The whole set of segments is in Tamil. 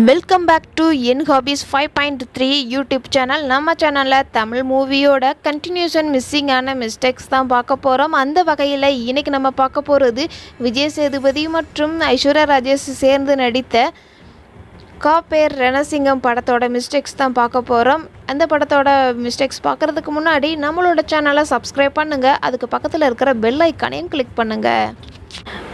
வெல்கம் பேக் டு என் ஹாபீஸ் 5.3 யூடியூப் சேனல். நம்ம சேனலில் தமிழ் மூவியோட கண்டினியூஷன் மிஸ்ஸிங்கான மிஸ்டேக்ஸ் தான் பார்க்க போகிறோம். அந்த வகையில் இன்றைக்கி நம்ம பார்க்க போகிறது விஜய் சேதுபதி மற்றும் ஐஸ்வர்யா ராஜேஷ் சேர்ந்து நடித்த காப்பேர் ரணசிங்கம் படத்தோட மிஸ்டேக்ஸ் தான் பார்க்க போகிறோம். அந்த படத்தோட மிஸ்டேக்ஸ் பார்க்குறதுக்கு முன்னாடி நம்மளோட சேனலை சப்ஸ்கிரைப் பண்ணுங்கள். அதுக்கு பக்கத்தில் இருக்கிற பெல் ஐக்கானையும் கிளிக் பண்ணுங்கள்.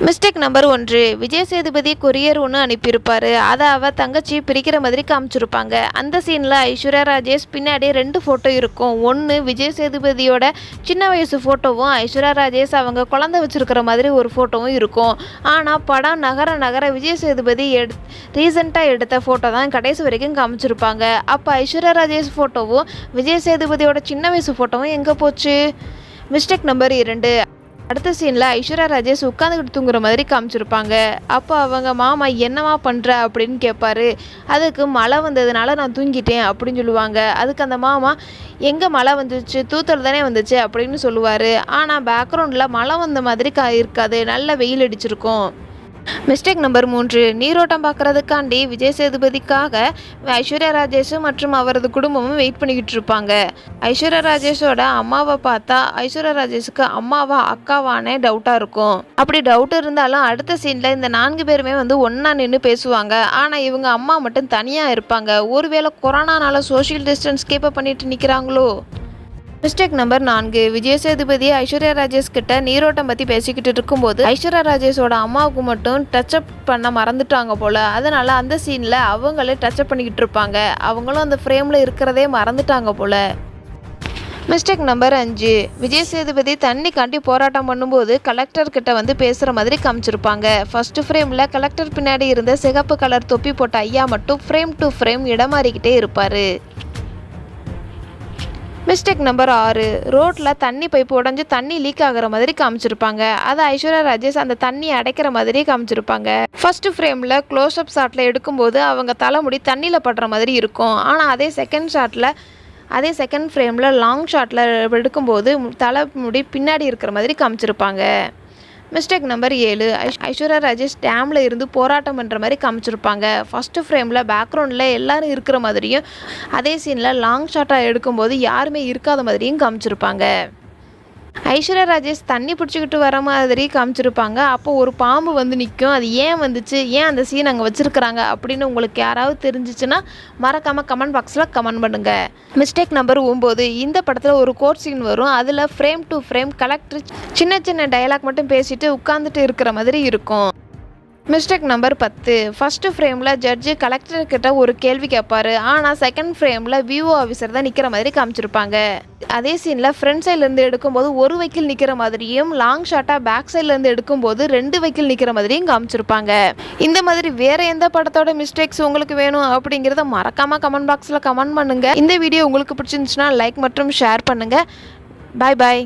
Mistake number 1, Vijay Sethupathi courier ஒன்று அனுப்பியிருப்பார். அதை அவள் தங்கச்சி பிரிக்கிற மாதிரி காமிச்சிருப்பாங்க. அந்த சீனில் ஐஸ்வர்யா ராஜேஷ் பின்னாடி 2 ஃபோட்டோ இருக்கும். ஒன்று விஜய் சேதுபதியோட சின்ன வயசு ஃபோட்டோவும் ஐஸ்வர்யா ராஜேஷ் அவங்க குழந்தை வச்சுருக்கிற மாதிரி ஒரு ஃபோட்டோவும் இருக்கும். ஆனால் படம் நகர விஜய் சேதுபதி ரீசெண்டாக எடுத்த ஃபோட்டோ தான் கடைசி வரைக்கும் காமிச்சிருப்பாங்க. அப்போ ஐஸ்வர்யா ராஜேஷ் ஃபோட்டோவும் விஜய் சேதுபதியோட சின்ன வயசு ஃபோட்டோவும் எங்கே போச்சு? மிஸ்டேக் நம்பர் 2, அடுத்த சீனில் ஐஸ்வர்யா ராஜேஷ் உட்காந்துக்கிட்டு தூங்குற மாதிரி காமிச்சிருப்பாங்க. அப்போ அவங்க மாமா என்னவா பண்ணுற அப்படின்னு கேட்பாரு. அதுக்கு மழை வந்ததுனால நான் தூங்கிட்டேன் அப்படின்னு சொல்லுவாங்க. அதுக்கு அந்த மாமா எங்கே மழை வந்துச்சு, தூத்தல் தானே வந்துச்சு அப்படின்னு சொல்லுவார். ஆனால் பேக்ரவுண்டில் மழை வந்த மாதிரி இருக்காது, நல்ல வெயில் அடிச்சிருக்கும். மிஸ்டேக் நம்பர் 3, நீரோட்டம் பார்க்குறதுக்காண்டி விஜய் சேதுபதிக்காக ஐஸ்வர்யா ராஜேஷ் மற்றும் அவரது குடும்பமும் வெயிட் பண்ணிக்கிட்டு இருப்பாங்க. ஐஸ்வர்யா ராஜேஷோட அம்மாவை பார்த்தா ஐஸ்வர்யா ராஜேஷுக்கு அம்மாவா அக்காவானே டவுட்டாக இருக்கும். அப்படி டவுட் இருந்தாலும் அடுத்த சீனில் இந்த 4 பேருமே ஒன்றா நின்று பேசுவாங்க. ஆனால் இவங்க அம்மா மட்டும் தனியாக இருப்பாங்க. ஒருவேளை கொரோனானால சோஷியல் டிஸ்டன்ஸ் கீப் பண்ணிட்டு நிற்கிறாங்களோ? மிஸ்டேக் நம்பர் 4, விஜய் சேதுபதி ஐஸ்வர்யா ராஜேஷ் கிட்ட நீரோட்டம் பற்றி பேசிக்கிட்டு இருக்கும்போது ஐஸ்வர்யா ராஜேஷோட அம்மாவுக்கு மட்டும் டச்சப் பண்ண மறந்துட்டாங்க போல். அதனால் அந்த சீனில் அவங்களே டச்சப் பண்ணிக்கிட்டு இருப்பாங்க. அவங்களும் அந்த ஃப்ரேமில் இருக்கிறதே மறந்துட்டாங்க போல். மிஸ்டேக் நம்பர் 5, விஜய் சேதுபதி தண்ணி காண்டி போராட்டம் பண்ணும்போது கலெக்டர் கிட்ட பேசுகிற மாதிரி காமிச்சிருப்பாங்க. ஃபர்ஸ்ட் ஃப்ரேமில் கலெக்டர் பின்னாடி இருந்த சிகப்பு கலர் தொப்பி போட்ட ஐயா மட்டும் ஃப்ரேம் டு ஃப்ரேம் இடமாறிக்கிட்டே இருப்பார். மிஸ்டேக் நம்பர் 6, ரோட்டில் தண்ணி பைப்பு உடஞ்சி தண்ணி லீக் ஆகிற மாதிரி காமிச்சிருப்பாங்க. அதை ஐஸ்வர்யா ராஜேஷ் அந்த தண்ணியை அடைக்கிற மாதிரி காமிச்சிருப்பாங்க. ஃபர்ஸ்ட் ஃப்ரேமில் க்ளோஸ்அப் ஷாட்டில் எடுக்கும்போது அவங்க தலைமுடி தண்ணியில் படுற மாதிரி இருக்கும். ஆனால் அதே செகண்ட் ஃப்ரேமில் லாங் ஷாட்டில் எடுக்கும்போது தலைமுடி பின்னாடி இருக்கிற மாதிரி காமிச்சிருப்பாங்க. மிஸ்டேக் நம்பர் 7, ஐஸ்வர்யா ராஜேஷ் டேமில் இருந்து போராட்டம் பண்ணுற மாதிரி காமிச்சிருப்பாங்க. ஃபஸ்ட்டு ஃப்ரேமில் பேக்ரவுண்டில் எல்லோரும் இருக்கிற மாதிரியும் அதே சீனில் லாங் ஷாட்டாக எடுக்கும்போது யாருமே இருக்காத மாதிரியும் காமிச்சிருப்பாங்க. ஐஸ்வர்யா ராஜேஷ் தண்ணி பிடிச்சிக்கிட்டு வர மாதிரி காமிச்சிருப்பாங்க. அப்போ ஒரு பாம்பு நிற்கும். அது ஏன் வந்துச்சு, ஏன் அந்த சீன் அங்கே வச்சுருக்குறாங்க அப்படின்னு உங்களுக்கு யாராவது தெரிஞ்சிச்சுன்னா மறக்காமல் கமெண்ட் பாக்ஸில் கமெண்ட் பண்ணுங்கள். மிஸ்டேக் நம்பர் 9, இந்த படத்தில் ஒரு கோர்ட் சீன் வரும். அதில் ஃப்ரேம் டு ஃப்ரேம் கலெக்டர் சின்ன டயலாக் மட்டும் பேசிட்டு உட்காந்துட்டு இருக்கிற மாதிரி இருக்கும். மிஸ்டேக் நம்பர் 10, ஃபஸ்ட்டு ஃப்ரேமில் ஜட்ஜு கலெக்டர்கிட்ட ஒரு கேள்வி கேட்பாரு. ஆனால் செகண்ட் ஃப்ரேமில் விஓ ஆஃபீஸர் தான் நிற்கிற மாதிரி காமிச்சிருப்பாங்க. அதே சீனில் ஃப்ரண்ட் சைட்லேருந்து எடுக்கும்போது ஒரு வெஹிக்கிள் நிற்கிற மாதிரியும் லாங் ஷாட்டாக பேக் சைட்லேருந்து எடுக்கும்போது 2 வெஹிக்கிள் நிற்கிற மாதிரியும் காமிச்சிருப்பாங்க. இந்த மாதிரி வேறு எந்த படத்தோட மிஸ்டேக்ஸ் உங்களுக்கு வேணும் அப்படிங்கிறத மறக்காமல் கமெண்ட் பாக்ஸில் கமெண்ட் பண்ணுங்கள். இந்த வீடியோ உங்களுக்கு பிடிச்சிருந்துச்சுன்னா லைக் மற்றும் ஷேர் பண்ணுங்கள். பாய்.